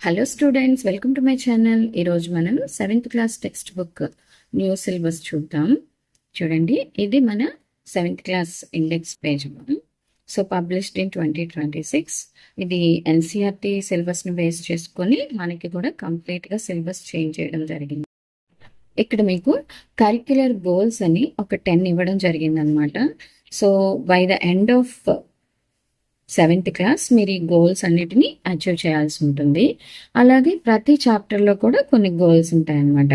Hello students, welcome to my channel. ఈరోజు మనం 7th class text book new syllabus చూద్దాం. చూడండి, ఇది మన 7th class index page. So published in 2026. ఇది ఎన్సీఆర్టీ సిలబస్ని బేస్ చేసుకొని మనకి కూడా కంప్లీట్గా సిలబస్ చేంజ్ చేయడం జరిగింది. ఇక్కడ మీకు కరిక్యులర్ గోల్స్ అని ఒక 10 ఇవ్వడం జరిగిందనమాట. So by the end of 7th class మీరు ఈ గోల్స్ అన్నిటినీ అచీవ్ చేయాల్సి ఉంటుంది. అలాగే ప్రతి చాప్టర్లో కూడా కొన్ని గోల్స్ ఉంటాయన్నమాట.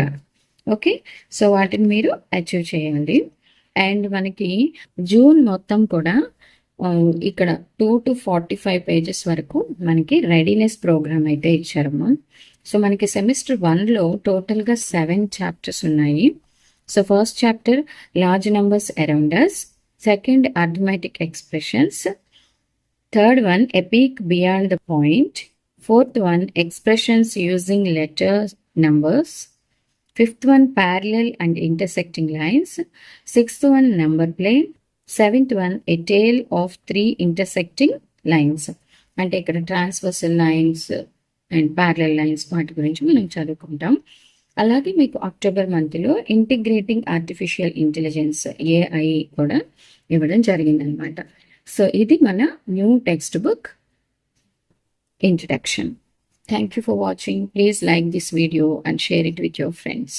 ఓకే, సో వాటిని మీరు అచీవ్ చేయాలి. అండ్ మనకి జూన్ మొత్తం కూడా ఇక్కడ 2 to 45 పేజెస్ వరకు మనకి రెడీనెస్ ప్రోగ్రామ్ అయితే ఇచ్చారమ్మా. సో మనకి సెమిస్టర్ 1లో టోటల్గా 7 చాప్టర్స్ ఉన్నాయి. So first chapter large numbers around us, second arithmetic expressions, third one epic beyond the point, fourth one expressions using letters numbers, fifth one parallel and intersecting lines, sixth one number plane, seventh one a tale of 3 intersecting lines. అంటే ఇక్కడ transversal lines and parallel lines వాటి గురించి మనం చదువుకుంటాం. అలాగే మీకు October మంత్లో integrating artificial intelligence AI కూడా ఇవ్వడం జరిగిందనమాట. సో ఇది మన new text book introduction. Thank you for watching. Please like this video and share it with your friends.